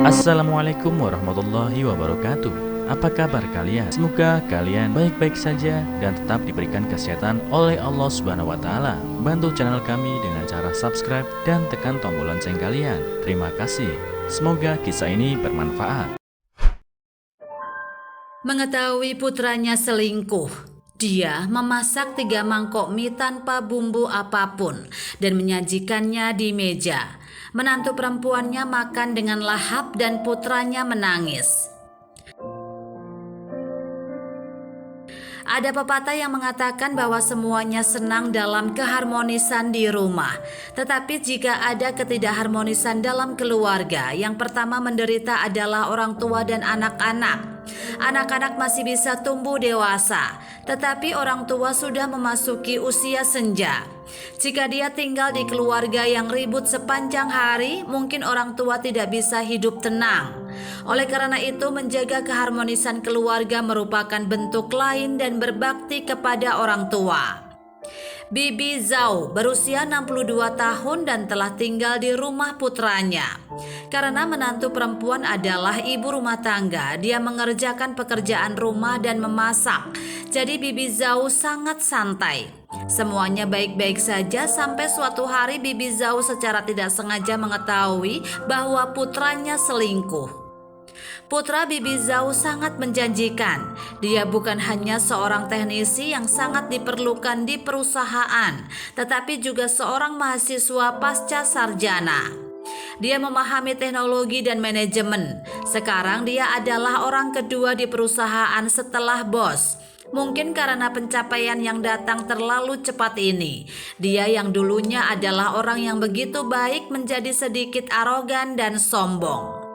Assalamualaikum warahmatullahi wabarakatuh. Apa kabar kalian? Semoga kalian baik-baik saja dan tetap diberikan kesehatan oleh Allah Subhanahu wa taala. Bantu channel kami dengan cara subscribe dan tekan tombol lonceng kalian. Terima kasih. Semoga kisah ini bermanfaat. Mengetahui putranya selingkuh, dia memasak 3 mangkok mie tanpa bumbu apapun dan menyajikannya di meja. Menantu perempuannya makan dengan lahap dan putranya menangis. Ada pepatah yang mengatakan bahwa semuanya senang dalam keharmonisan di rumah. Tetapi jika ada ketidakharmonisan dalam keluarga, yang pertama menderita adalah orang tua dan anak-anak. Anak-anak masih bisa tumbuh dewasa, tetapi orang tua sudah memasuki usia senja. Jika dia tinggal di keluarga yang ribut sepanjang hari, mungkin orang tua tidak bisa hidup tenang. Oleh karena itu, menjaga keharmonisan keluarga merupakan bentuk lain dan berbakti kepada orang tua. Bibi Zhao berusia 62 tahun dan telah tinggal di rumah putranya. Karena menantu perempuan adalah ibu rumah tangga, dia mengerjakan pekerjaan rumah dan memasak. Jadi Bibi Zhao sangat santai. Semuanya baik-baik saja sampai suatu hari Bibi Zhao secara tidak sengaja mengetahui bahwa putranya selingkuh. Putra Bibi Zhao sangat menjanjikan. Dia bukan hanya seorang teknisi yang sangat diperlukan di perusahaan, tetapi juga seorang mahasiswa pasca sarjana. Dia memahami teknologi dan manajemen. Sekarang dia adalah orang kedua di perusahaan setelah bos. Mungkin karena pencapaian yang datang terlalu cepat ini, dia yang dulunya adalah orang yang begitu baik menjadi sedikit arogan dan sombong.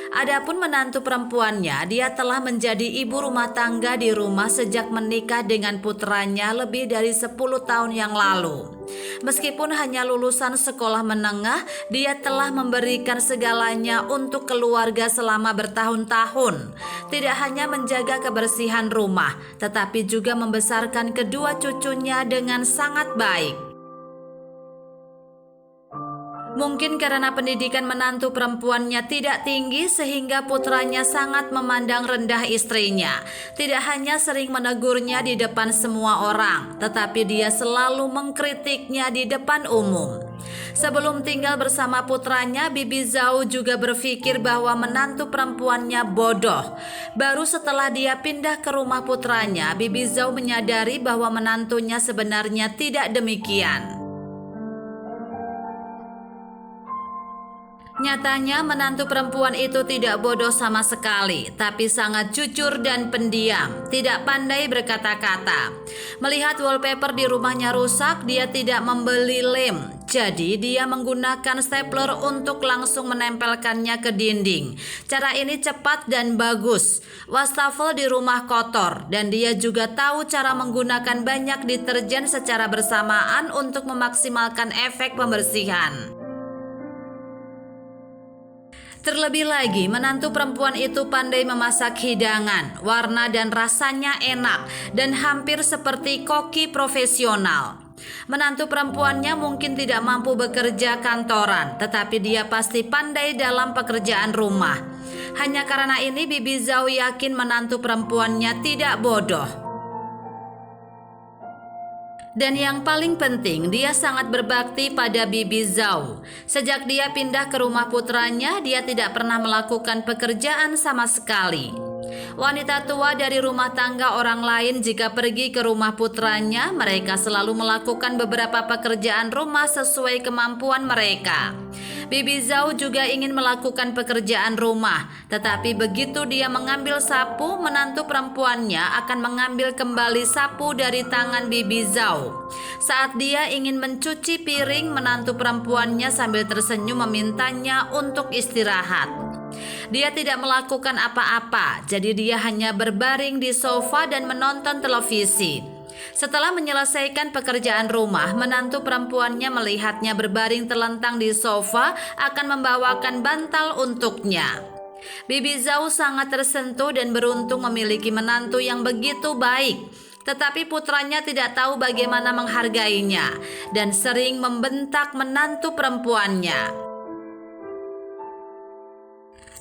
Adapun menantu perempuannya, dia telah menjadi ibu rumah tangga di rumah sejak menikah dengan putranya lebih dari 10 tahun yang lalu. Meskipun hanya lulusan sekolah menengah, dia telah memberikan segalanya untuk keluarga selama bertahun-tahun. Tidak hanya menjaga kebersihan rumah, tetapi juga membesarkan kedua cucunya dengan sangat baik. Mungkin karena pendidikan menantu perempuannya tidak tinggi sehingga putranya sangat memandang rendah istrinya. Tidak hanya sering menegurnya di depan semua orang, tetapi dia selalu mengkritiknya di depan umum. Sebelum tinggal bersama putranya, Bibi Zhao juga berpikir bahwa menantu perempuannya bodoh. Baru setelah dia pindah ke rumah putranya, Bibi Zhao menyadari bahwa menantunya sebenarnya tidak demikian. Nyatanya menantu perempuan itu tidak bodoh sama sekali, tapi sangat jujur dan pendiam, tidak pandai berkata-kata. Melihat wallpaper di rumahnya rusak, dia tidak membeli lem. Jadi dia menggunakan stapler untuk langsung menempelkannya ke dinding. Cara ini cepat dan bagus. Wastafel di rumah kotor dan dia juga tahu cara menggunakan banyak deterjen secara bersamaan untuk memaksimalkan efek pembersihan. Terlebih lagi, menantu perempuan itu pandai memasak hidangan, warna dan rasanya enak, dan hampir seperti koki profesional. Menantu perempuannya mungkin tidak mampu bekerja kantoran, tetapi dia pasti pandai dalam pekerjaan rumah. Hanya karena ini Bibi Zhao yakin menantu perempuannya tidak bodoh. Dan yang paling penting, dia sangat berbakti pada Bibi Zhao. Sejak dia pindah ke rumah putranya, dia tidak pernah melakukan pekerjaan sama sekali. Wanita tua dari rumah tangga orang lain jika pergi ke rumah putranya, mereka selalu melakukan beberapa pekerjaan rumah sesuai kemampuan mereka. Bibi Zhao juga ingin melakukan pekerjaan rumah, tetapi begitu dia mengambil sapu, menantu perempuannya akan mengambil kembali sapu dari tangan Bibi Zhao. Saat dia ingin mencuci piring, menantu perempuannya sambil tersenyum memintanya untuk istirahat. Dia tidak melakukan apa-apa, jadi dia hanya berbaring di sofa dan menonton televisi. Setelah menyelesaikan pekerjaan rumah, menantu perempuannya melihatnya berbaring terlentang di sofa akan membawakan bantal untuknya. Bibi Zhao sangat tersentuh dan beruntung memiliki menantu yang begitu baik. Tetapi putranya tidak tahu bagaimana menghargainya dan sering membentak menantu perempuannya.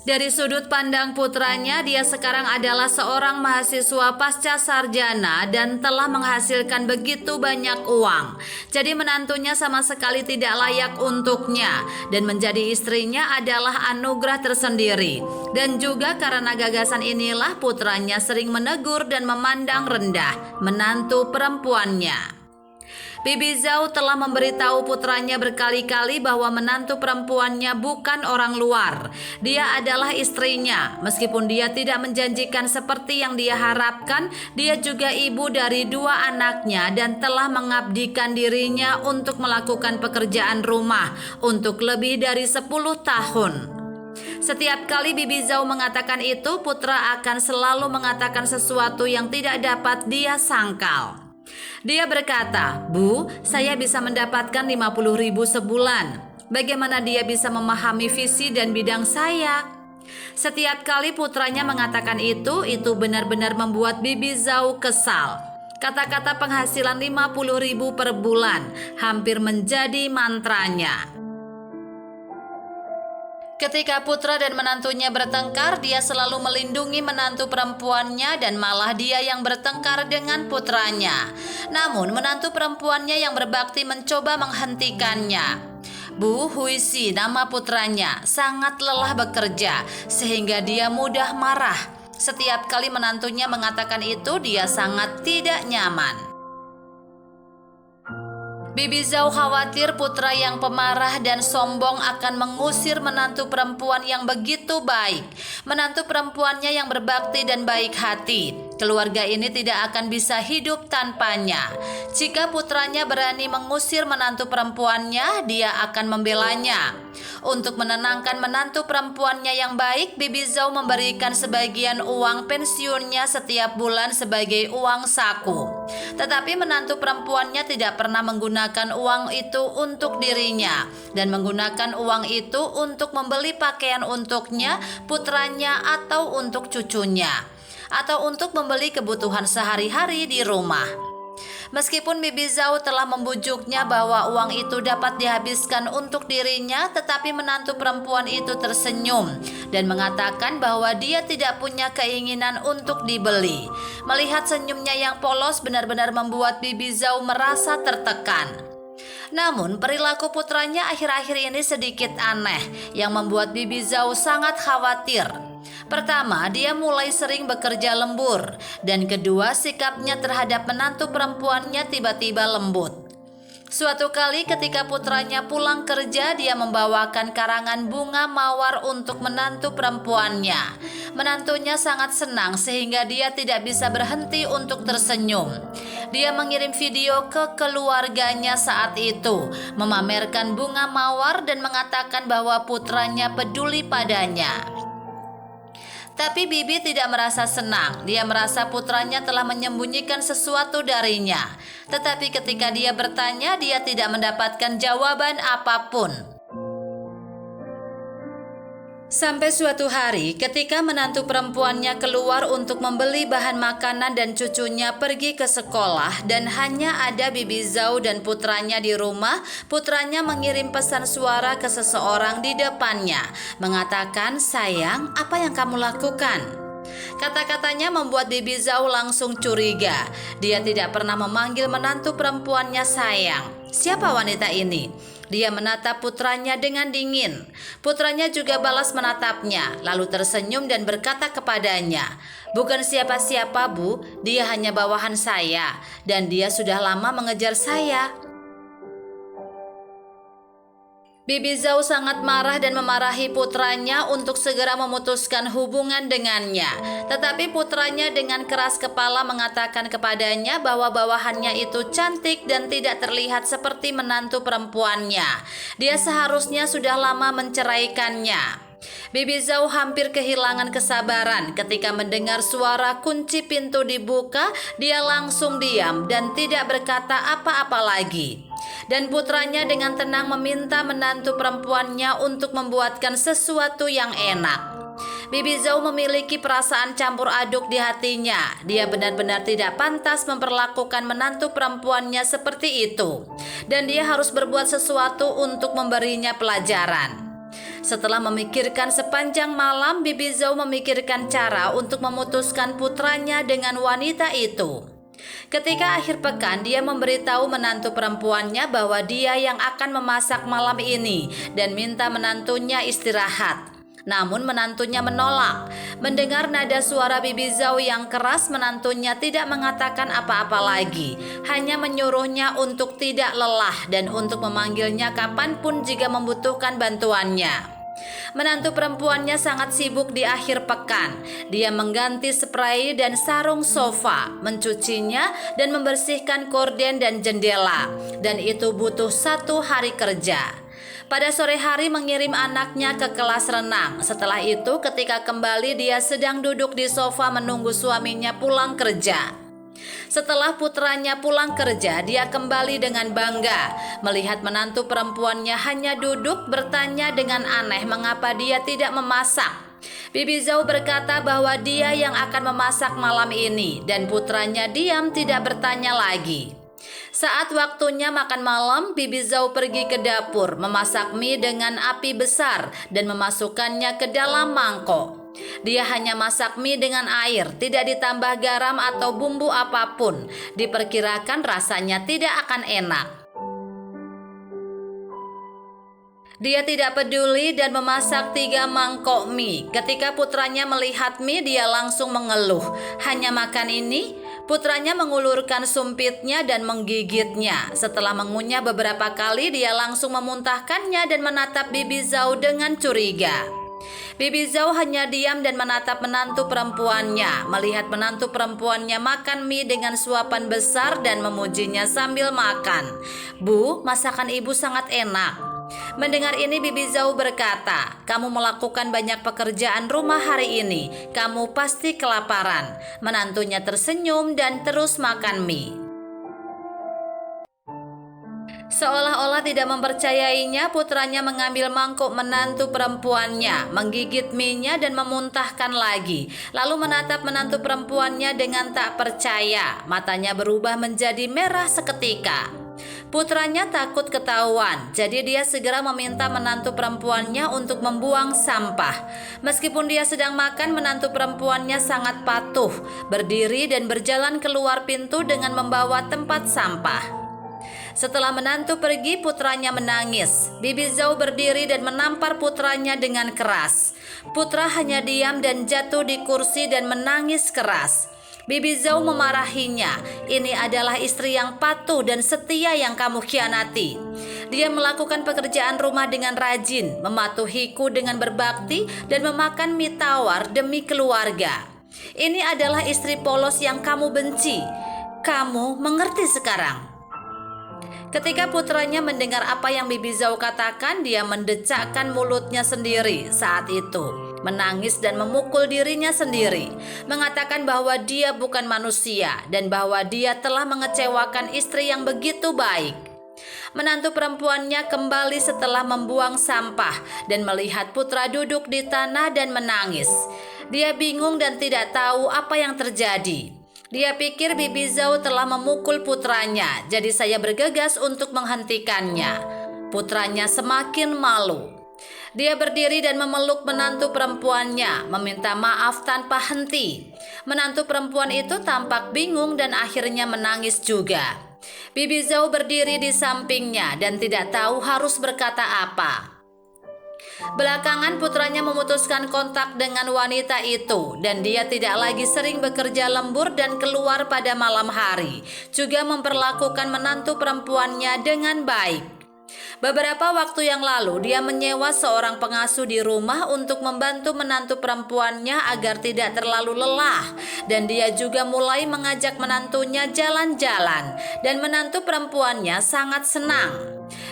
Dari sudut pandang putranya, dia sekarang adalah seorang mahasiswa pasca sarjana dan telah menghasilkan begitu banyak uang. Jadi menantunya sama sekali tidak layak untuknya, dan menjadi istrinya adalah anugerah tersendiri. Dan juga karena gagasan inilah putranya sering menegur dan memandang rendah menantu perempuannya. Bibi Zhao telah memberitahu putranya berkali-kali bahwa menantu perempuannya bukan orang luar. Dia adalah istrinya. Meskipun dia tidak menjanjikan seperti yang dia harapkan, dia juga ibu dari 2 anaknya dan telah mengabdikan dirinya untuk melakukan pekerjaan rumah untuk lebih dari 10 tahun. Setiap kali Bibi Zhao mengatakan itu, putra akan selalu mengatakan sesuatu yang tidak dapat dia sangkal. Dia berkata, "Bu, saya bisa mendapatkan 50.000 sebulan. Bagaimana dia bisa memahami visi dan bidang saya?" Setiap kali putranya mengatakan itu benar-benar membuat Bibi Zhao kesal. Kata-kata penghasilan 50.000 per bulan hampir menjadi mantranya. Ketika putra dan menantunya bertengkar, dia selalu melindungi menantu perempuannya dan malah dia yang bertengkar dengan putranya. Namun menantu perempuannya yang berbakti mencoba menghentikannya. Bu Huisi, nama putranya, sangat lelah bekerja sehingga dia mudah marah. Setiap kali menantunya mengatakan itu, dia sangat tidak nyaman. Bibi Zhao khawatir putra yang pemarah dan sombong akan mengusir menantu perempuan yang begitu baik. Menantu perempuannya yang berbakti dan baik hati. Keluarga ini tidak akan bisa hidup tanpanya. Jika putranya berani mengusir menantu perempuannya, dia akan membelanya. Untuk menenangkan menantu perempuannya yang baik, Bibi Zhao memberikan sebagian uang pensiunnya setiap bulan sebagai uang saku. Tetapi menantu perempuannya tidak pernah menggunakan uang itu untuk dirinya dan menggunakan uang itu untuk membeli pakaian untuknya, putranya, atau untuk cucunya, atau untuk membeli kebutuhan sehari-hari di rumah. Meskipun Bibi Zhao telah membujuknya bahwa uang itu dapat dihabiskan untuk dirinya, tetapi menantu perempuan itu tersenyum dan mengatakan bahwa dia tidak punya keinginan untuk dibeli. Melihat senyumnya yang polos benar-benar membuat Bibi Zhao merasa tertekan. Namun perilaku putranya akhir-akhir ini sedikit aneh yang membuat Bibi Zhao sangat khawatir. Pertama, dia mulai sering bekerja lembur, dan kedua, sikapnya terhadap menantu perempuannya tiba-tiba lembut. Suatu kali ketika putranya pulang kerja, dia membawakan karangan bunga mawar untuk menantu perempuannya. Menantunya sangat senang sehingga dia tidak bisa berhenti untuk tersenyum. Dia mengirim video ke keluarganya saat itu, memamerkan bunga mawar dan mengatakan bahwa putranya peduli padanya. Tapi Bibi tidak merasa senang. Dia merasa putranya telah menyembunyikan sesuatu darinya. Tetapi ketika dia bertanya, dia tidak mendapatkan jawaban apapun. Sampai suatu hari, ketika menantu perempuannya keluar untuk membeli bahan makanan dan cucunya pergi ke sekolah dan hanya ada Bibi Zhao dan putranya di rumah, putranya mengirim pesan suara ke seseorang di depannya, mengatakan, "Sayang, apa yang kamu lakukan?" Kata-katanya membuat Bibi Zhao langsung curiga. Dia tidak pernah memanggil menantu perempuannya sayang. Siapa wanita ini? Dia menatap putranya dengan dingin. Putranya juga balas menatapnya, lalu tersenyum dan berkata kepadanya, "Bukan siapa-siapa, Bu. Dia hanya bawahan saya, dan dia sudah lama mengejar saya." Bibi Zhao sangat marah dan memarahi putranya untuk segera memutuskan hubungan dengannya. Tetapi putranya dengan keras kepala mengatakan kepadanya bahwa bawahannya itu cantik dan tidak terlihat seperti menantu perempuannya. Dia seharusnya sudah lama menceraikannya. Bibi Zhao hampir kehilangan kesabaran ketika mendengar suara kunci pintu dibuka. Dia langsung diam dan tidak berkata apa-apa lagi. Dan putranya dengan tenang meminta menantu perempuannya untuk membuatkan sesuatu yang enak. Bibi Zhao memiliki perasaan campur aduk di hatinya. Dia benar-benar tidak pantas memperlakukan menantu perempuannya seperti itu. Dan dia harus berbuat sesuatu untuk memberinya pelajaran. Setelah memikirkan sepanjang malam, Bibi Zhou memikirkan cara untuk memutuskan putranya dengan wanita itu. Ketika akhir pekan, dia memberitahu menantu perempuannya bahwa dia yang akan memasak malam ini dan minta menantunya istirahat. Namun menantunya menolak. Mendengar nada suara Bibi Zhou yang keras, menantunya tidak mengatakan apa-apa lagi, hanya menyuruhnya untuk tidak lelah dan untuk memanggilnya kapanpun jika membutuhkan bantuannya. Menantu perempuannya sangat sibuk di akhir pekan. Dia mengganti spray dan sarung sofa, mencucinya dan membersihkan gorden dan jendela. Dan itu butuh 1 hari kerja. Pada sore hari mengirim anaknya ke kelas renang. Setelah itu ketika kembali dia sedang duduk di sofa menunggu suaminya pulang kerja. Setelah putranya pulang kerja, dia kembali dengan bangga melihat menantu perempuannya hanya duduk bertanya dengan aneh mengapa dia tidak memasak. Bibi Zhou berkata bahwa dia yang akan memasak malam ini dan putranya diam tidak bertanya lagi. Saat waktunya makan malam, Bibi Zhou pergi ke dapur memasak mie dengan api besar dan memasukkannya ke dalam mangkok. Dia hanya masak mie dengan air, tidak ditambah garam atau bumbu apapun. Diperkirakan rasanya tidak akan enak. Dia tidak peduli dan memasak 3 mangkok mie. Ketika putranya melihat mie, dia langsung mengeluh. Hanya makan ini? Putranya mengulurkan sumpitnya dan menggigitnya. Setelah mengunyah beberapa kali, dia langsung memuntahkannya dan menatap Bibi Zhou dengan curiga. Bibi Zhou hanya diam dan menatap menantu perempuannya, melihat menantu perempuannya makan mie dengan suapan besar dan memujinya sambil makan. "Bu, masakan ibu sangat enak." Mendengar ini Bibi Zhou berkata, "Kamu melakukan banyak pekerjaan rumah hari ini, kamu pasti kelaparan." Menantunya tersenyum dan terus makan mie. Seolah-olah tidak mempercayainya, putranya mengambil mangkuk menantu perempuannya, menggigit mie-nya dan memuntahkan lagi. Lalu menatap menantu perempuannya dengan tak percaya. Matanya berubah menjadi merah seketika. Putranya takut ketahuan, jadi dia segera meminta menantu perempuannya untuk membuang sampah. Meskipun dia sedang makan, menantu perempuannya sangat patuh, berdiri dan berjalan keluar pintu dengan membawa tempat sampah. Setelah menantu pergi, putranya menangis. Bibi Zhou berdiri dan menampar putranya dengan keras. Putra hanya diam dan jatuh di kursi dan menangis keras. Bibi Zhou memarahinya. "Ini adalah istri yang patuh dan setia yang kamu khianati." Dia melakukan pekerjaan rumah dengan rajin, mematuhiku dengan berbakti, dan memakan mie tawar demi keluarga. Ini adalah istri polos yang kamu benci. Kamu mengerti sekarang? Ketika putranya mendengar apa yang Bibi Zhou katakan, dia mendecakkan mulutnya sendiri saat itu, menangis dan memukul dirinya sendiri, mengatakan bahwa dia bukan manusia dan bahwa dia telah mengecewakan istri yang begitu baik. Menantu perempuannya kembali setelah membuang sampah dan melihat putra duduk di tanah dan menangis. Dia bingung dan tidak tahu apa yang terjadi. Dia pikir Bibi Zhou telah memukul putranya, jadi saya bergegas untuk menghentikannya. Putranya semakin malu. Dia berdiri dan memeluk menantu perempuannya, meminta maaf tanpa henti. Menantu perempuan itu tampak bingung dan akhirnya menangis juga. Bibi Zhou berdiri di sampingnya dan tidak tahu harus berkata apa. Belakangan putranya memutuskan kontak dengan wanita itu dan dia tidak lagi sering bekerja lembur dan keluar pada malam hari, juga memperlakukan menantu perempuannya dengan baik. Beberapa waktu yang lalu dia menyewa seorang pengasuh di rumah untuk membantu menantu perempuannya agar tidak terlalu lelah, dan dia juga mulai mengajak menantunya jalan-jalan dan menantu perempuannya sangat senang.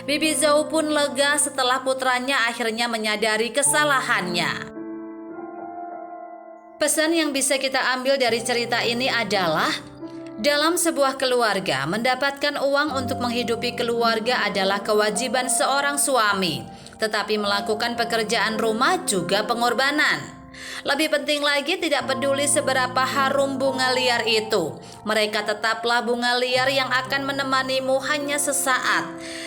Bibi Zhou pun lega setelah putranya akhirnya menyadari kesalahannya. Pesan yang bisa kita ambil dari cerita ini adalah, dalam sebuah keluarga, mendapatkan uang untuk menghidupi keluarga adalah kewajiban seorang suami, tetapi melakukan pekerjaan rumah juga pengorbanan. Lebih penting lagi, tidak peduli seberapa harum bunga liar itu, mereka tetaplah bunga liar yang akan menemanimu hanya sesaat.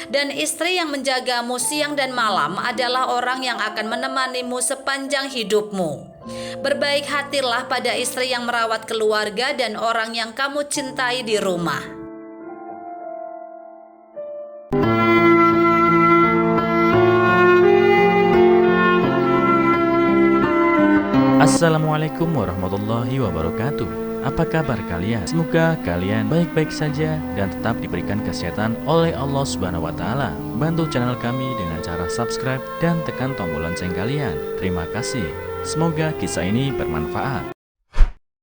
Dan istri yang menjagamu siang dan malam adalah orang yang akan menemanimu sepanjang hidupmu. Berbaik hatilah pada istri yang merawat keluarga dan orang yang kamu cintai di rumah. Assalamualaikum warahmatullahi wabarakatuh. Apa kabar kalian? Semoga kalian baik-baik saja dan tetap diberikan kesehatan oleh Allah Subhanahu wa taala. Bantu channel kami dengan cara subscribe dan tekan tombol lonceng kalian. Terima kasih. Semoga kisah ini bermanfaat.